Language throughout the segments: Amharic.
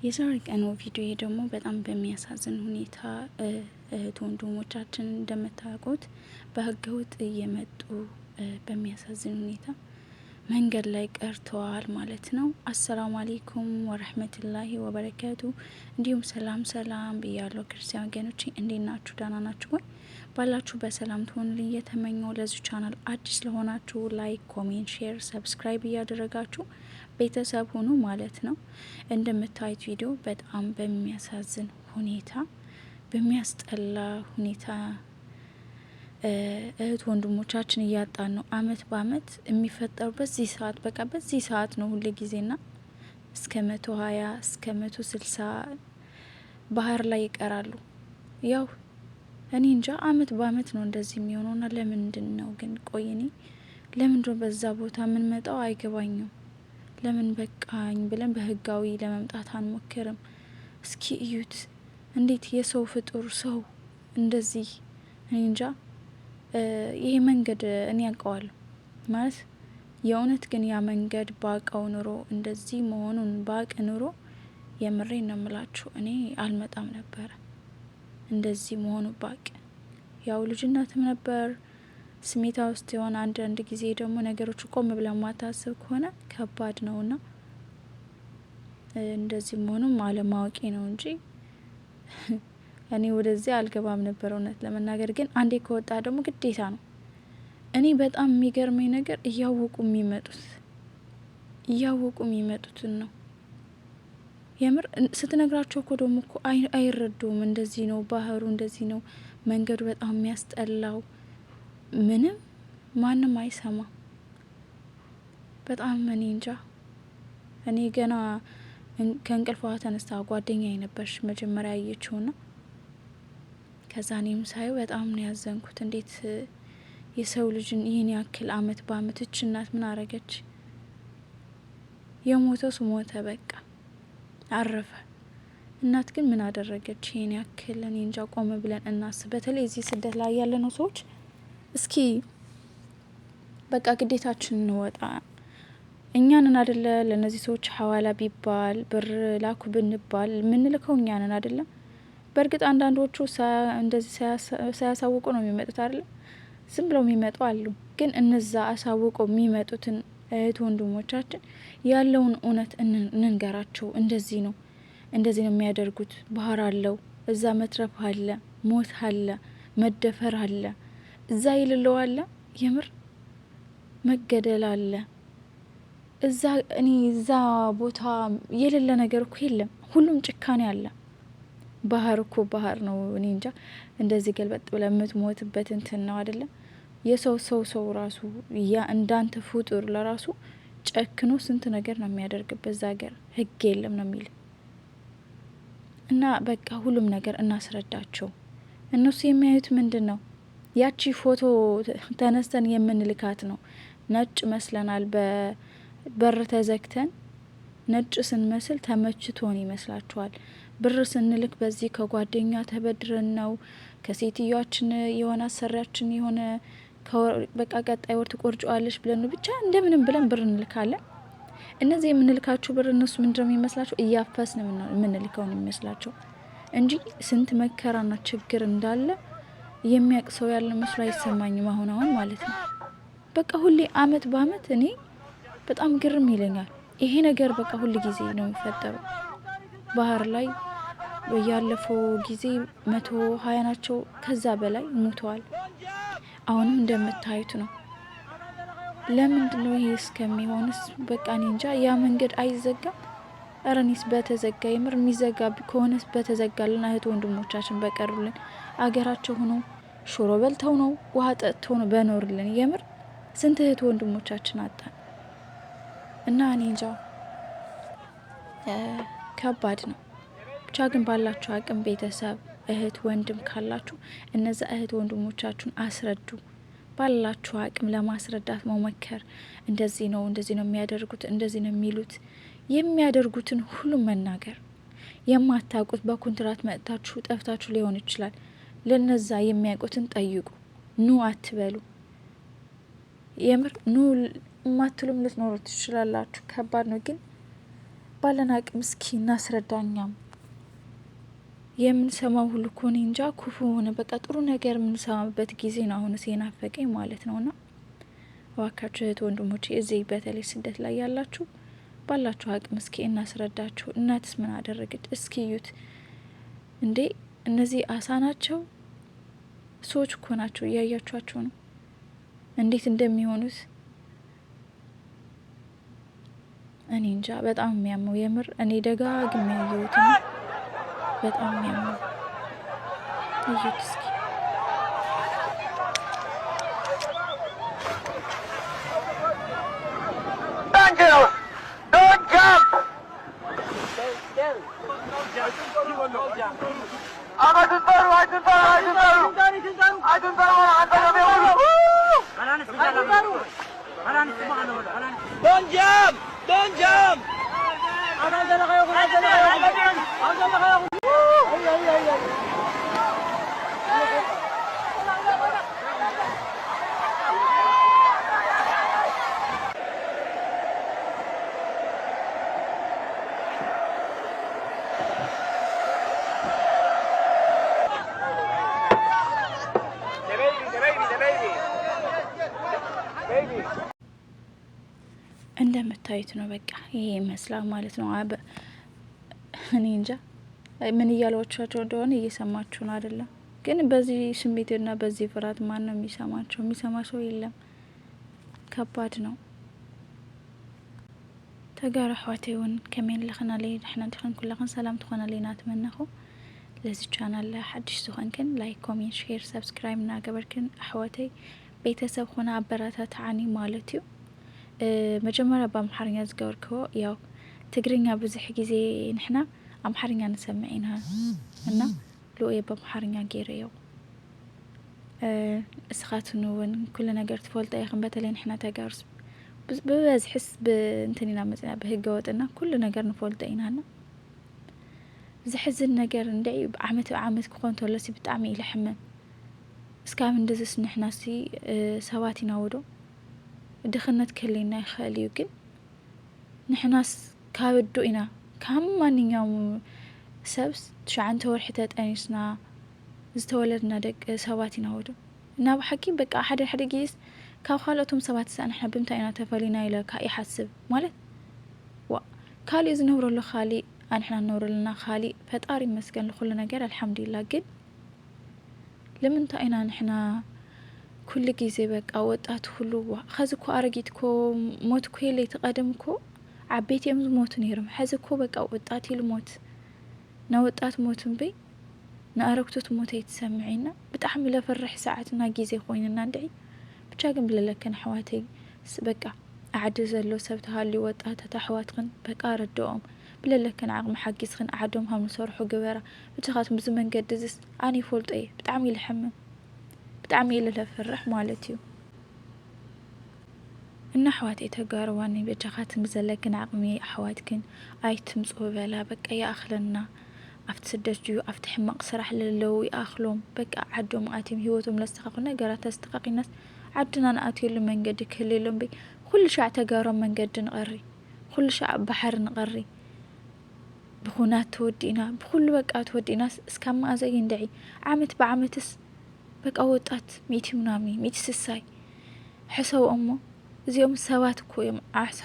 የዛሬ ቀኑ ቪዲዮ ደግሞ በጣም በሚያሳዝን ሁኔታ እህት ወንድሞቻችን እንደምታውቁት በህገወጥ እየመጡ በሚያሳዝን ሁኔታ መንገድ ላይ ቀርተዋል ማለት ነው። አሰላሙ አለይኩም ወረህመቱላሂ ወበረካቱ። እንዲሁም ሰላም ሰላም ብያለሁ ክርስቲያን ወገኖቼ፣ እንዴት ናችሁ? ደህና ናችሁ ወይ? ባላችሁ በሰላም ትሆኑልኝ እየተመኘው ለዚህ ቻናል አዲስ ለሆናችሁ ላይክ፣ ኮሜንት፣ ሼር፣ ሰብስክራይብ እያደረጋችሁ ቤተሰብ ሁኑ ማለት ነው። እንደምታዩት ቪዲዮ በጣም በሚያሳዝን ሁኔታ በሚያስጠላ ሁኔታ እህት ወንድሞቻችን እያጣን ነው። አመት በአመት የሚፈጠሩ በዚህ ሰዓት በቃ በዚህ ሰዓት ነው ሁሉ ጊዜና እስከ 120 እስከ 160 ባህር ላይ ይቀራሉ። ያው እኔ እንጃ አመት በአመት ነው እንደዚህ የሚሆነውና ለምንድን ነው ግን ቆይኔ ለምንድን በዛ ቦታ ምን መጣው አይገባኝም። ለምን በቃኝ ብለን በህጋዊ ለመምጣት አንሞክርም? እስኪ እዩት እንዴት የሰው ፍጡር ሰው እንደዚህ እኔ እንጃ። ይሄ መንገድ እኔ ያውቀዋለሁ ማለት የእውነት ግን ያ መንገድ ባቀው ኑሮ እንደዚህ መሆኑን ባቅ ኑሮ የምሬን ነው የምላችሁ እኔ አልመጣም ነበረ። እንደዚህ መሆኑ ባቅ ያው ልጅነትም ነበር ስሜታ ውስጥ የሆነ አንድ ጊዜ ደግሞ ነገሮች ቆም ብለን ማታሰብ ከሆነ ከባድ ነውና እንደዚህ መሆኑም አለማወቄ ነው እንጂ እኔ ወደዚህ አልገባም ነበር እውነት ለመናገር። ግን አንዴ ከወጣ ደግሞ ግዴታ ነው። እኔ በጣም የሚገርመኝ ነገር እያወቁ የሚመጡትን ነው የምር ስትነግራቸው እኮ ደግሞ እኮ አይረዱም። እንደዚህ ነው ባህሩ፣ እንደዚህ ነው መንገዱ፣ በጣም የሚያስጠላው ምንም ማንም አይሰማ። በጣም እኔ እንጃ። እኔ ገና ከእንቅልፏ ተነስታ ጓደኛዬ ነበርሽ መጀመሪያ ያየችውና ከዛ እኔም ሳየው በጣም ነው ያዘንኩት። እንዴት የሰው ልጅን ይህን ያክል አመት በአመት እች እናት ምን አረገች? የሞተው ሞተ በቃ አረፈ። እናት ግን ምን አደረገች? ይህን ያክል እኔ እንጃ። ቆም ብለን እናስብ። በተለይ እዚህ ስደት ላይ ያለነው ሰዎች እስኪ በቃ ግዴታችን እንወጣ። እኛንን አደለ ለነዚህ ሰዎች ሐዋላ ቢባል ብር ላኩ ብንባል ምንልከው እኛንን አደለም። በእርግጥ አንዳንዶቹ እንደዚህ ሳያሳውቁ ነው የሚመጡት አይደል? ዝም ብለው የሚመጡ አሉ። ግን እነዛ አሳውቀው የሚመጡትን እህት ወንድሞቻችን ያለውን እውነት እንንገራቸው። እንደዚህ ነው የሚያደርጉት። ባህር አለው፣ እዛ መትረፍ አለ፣ ሞት አለ፣ መደፈር አለ፣ እዛ ይልለው አለ፣ የምር መገደል አለ። እዛ ቦታ የሌለ ነገር እኮ የለም። ሁሉም ጭካኔ አለ። ባህር እኮ ባህር ነው። እኔ እንጃ እንደዚህ ገልበጥ ብለ የምትሞትበት እንትን ነው አይደለም። የሰው ራሱ ያ እንዳንተ ፍጡር ለራሱ ጨክኖ ስንት ነገር ነው የሚያደርግበት። እዛ ሀገር ህግ የለም ነው የሚል እና በቃ ሁሉም ነገር እናስረዳቸው። እነሱ የሚያዩት ምንድን ነው? ያቺ ፎቶ ተነስተን የምንልካት ነው። ነጭ መስለናል። በበር ተዘግተን ነጭ ስንመስል ተመችቶን ይመስላችኋል? ብር ስንልክ በዚህ ከጓደኛ ተበድረን ነው፣ ከሴትዮዋችን የሆነ አሰሪያችን የሆነ በቃ ቀጣይ ወር ትቆርጫዋለች ብለን ነው ብቻ እንደምንም ብለን ብር እንልካለን። እነዚህ የምንልካቸው ብር እነሱ ምንድነው የሚመስላቸው? እያፈስን የምንልከው ነው የሚመስላቸው እንጂ ስንት መከራና ችግር እንዳለ የሚያውቅ ሰው ያለ መስሎ አይሰማኝም። አሁን ማለት ነው በቃ ሁሌ አመት በአመት እኔ በጣም ግርም ይለኛል ይሄ ነገር። በቃ ሁሉ ጊዜ ነው የሚፈጠረው። ባህር ላይ ያለፈው ጊዜ 120 ናቸው፣ ከዛ በላይ ሞተዋል። አሁንም እንደምታዩት ነው። ለምንድነው ይሄ እስከሚሆንስ? በቃ እኔ እንጃ። ያ መንገድ አይዘጋም? እረኒስ በተዘጋ የምር የሚዘጋ ከሆነስ በተዘጋልን እህት ወንድሞቻችን በቀሩልን። አገራቸው ሆኖ ሽሮ በልተው ነው ውሃ ጠጥተው ነው በኖርልን። የምር ስንት እህት ወንድሞቻችን አጣን እና እኔ እንጃ ከባድ ነው። ብቻ ግን ባላችሁ አቅም ቤተሰብ እህት ወንድም ካላችሁ እነዛ እህት ወንድሞቻችሁን አስረዱ። ባላችሁ አቅም ለማስረዳት መሞከር። እንደዚህ ነው የሚያደርጉት፣ እንደዚህ ነው የሚሉት። የሚያደርጉትን ሁሉ መናገር። የማታውቁት በኮንትራት መጥታችሁ ጠፍታችሁ ሊሆን ይችላል። ለነዛ የሚያውቁትን ጠይቁ። ኑ አትበሉ። የምር ኑ ማትሉም ልትኖሩ ትችላላችሁ። ከባድ ነው ግን ባለን አቅም እስኪ እናስረዳኛም። የምንሰማው ሁሉ እኮ እኔ እንጃ ክፉ ሆነ። በቃ ጥሩ ነገር የምንሰማበት ጊዜ ነው አሁን ሲናፈቀኝ ማለት ነውና እባካችሁ እህት ወንድሞቼ እዚህ በተለይ ስደት ላይ ያላችሁ ባላችሁ አቅም እስኪ እናስረዳችሁ። እናትስ ምን አደረገች እስኪ እዩት እንዴ! እነዚህ አሳ ናቸው? ሰዎች እኮ ናቸው። እያያችኋቸው ነው እንዴት እንደሚሆኑት። እኔ እንጃ በጣም የሚያመው የምር። እኔ ደጋግሜ ያየሁት ነው። በጣም የሚያመው እዩት እስኪ። Don't jump! Don't jump! እንደምታዩት ነው። በቃ ይሄ ይመስላል ማለት ነው። እኔ እንጃ ምን እያሏቸው እንደሆነ እየሰማችሁ ነው አይደለም? ግን በዚህ ስሜትና በዚህ ፍርሃት ማን ነው የሚሰማቸው? የሚሰማ ሰው የለም። ከባድ ነው። ተጋሩ አሕዋተይውን ከመን ለኸና ለይ ንሕና ድኸን ኩላኸን ሰላም ትኾና ለይና ትመነኹ። ለዚህ ቻናል ሓድሽ ዝኾንክን ላይክ፣ ኮሜንት፣ ሼር፣ ሰብስክራይብ እናገበርክን አሕዋተይ ቤተሰብ ኾና አበረታታዓኒ ማለት እዩ። መጀመሪያ በአምሓርኛ ዝገበርክዎ ያው ትግርኛ ብዙሕ ጊዜ ንሕና አምሓርኛ ንሰምዕ ኢና እና ልኡየ በአምሓርኛ ገይረዮ እስኻትን እውን ኩሉ ነገር ትፈልጦ ኢኹም። በተለይ ንሕና ተጋሩስ ብበዝሕስ ብእንትን ኢና መፅና ብህገ ወጥና ኩሉ ነገር ንፈልጦ ኢናና ዝሕዝን ነገር እንድዒ ብዓመት ብዓመት ክኾን ተሎሲ ብጣዕሚ ኢለ ሕመም እስካብ እንደዚስ ንሕናሲ ሰባት ኢና ወዶ ድኽነት ከለና ይኽእል እዩ ግን ንሕናስ ካብ ዶ ኢና ካብ ማንኛውም ሰብስ 9 ወርሒ ተጠኒስና ዝተወለድና ደቂ ሰባት ኢና ወዶ እና ብሓቂ በቃ ሓደ ጊዜስ ካብ ካልኦቶም ሰባት ንሕና ብምንታይ ኢና ተፈሊና ኢለካ ይሓስብ ማለት ካሊእ ዝነብረሉ ካሊእ አንሕና ነውረልና ካሊእ ፈጣሪ ይመስገን ለኩሉ ነገር አልሐምዱሊላህ። ግን ለምንታይ ኢና ንሕና ኩሉ ጊዜ በቃ ወጣት ሁሉ ኸዚ እኮ አረጊት እኮ ሞት እኮ የለ ተቀደም እኮ ዓበይቲ እዮም ዝሞቱ ነይሮም። ሕዚ እኮ በቃ ወጣት ኢሉ ሞት ናወጣት ሞትን በይ ንአረግቶት ሞት የተሰምዒና ብጣዕሚ ለፈርሕ ሰዓትና ጊዜ ኮይንና እንድዒ ብቻ ግን ብለለከን አሕዋተይ በቃ ዓዲ ዘሎ ሰብ ተሃልዩ ወጣታት አሕዋትክን በቃ ረድኦም ብለለከን ዓቕሚ ሓጊዝክን ዓዶም ከም ዝሰርሑ ግበራ ብቻኻትም ብዙ መንገዲ ዝስ ኣነ ይፈልጦ እየ ብጣዕሚ ይልሕምም ብጣዕሚ ለፈርሕ ማለት እዩ እና አሕዋተይ ተጋርዋኒ ብቻኻትም ብዘለክን ዓቕሚ አሕዋትክን ኣይትምፁ በላ በቃ ይኣኽለና ኣብቲ ስደት ድዩ ኣብቲ ሕማቕ ስራሕ ለለው ይኣኽሎም በቃ ዓዶም ኣትዮም ሂወቶም ለስተኻኽሉ ነገራት ተስተኻኺናስ ዓድና ንኣትየሉ መንገዲ ክህልየሎም በይ ኩሉ ሻዕ ተጋሮም መንገዲ ንቐሪ ኩሉ ሻዕ ባሕሪ ንቐሪ ብኹናት ተወዲእና ብኩሉ በቃ ተወዲእናስ እስካብ ማእዘይ እንድዒ ዓመት ብዓመትስ በቃ ወጣት 100 ምናምን 160 ሕሰው እሞ እዚኦም ሰባት እኮ እዮም ዓሳ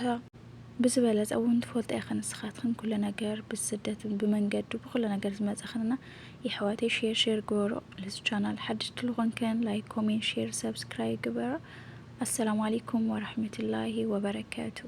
ብዝበለፀ እውን ትፈልጦ ኢኸን ንስኻትክን ኩሉ ነገር ብስደት ብመንገዱ ብኩሉ ነገር ዝመፀኽንና ይሕዋተይ ሼር ግበሮ። ለዚ ቻናል ሓድሽ ትልኾንከን ላይክ፣ ኮሜንት፣ ሼር፣ ሰብስክራይብ ግበሮ። አሰላሙ አለይኩም ወረሕመቱላሂ ወበረካቱ።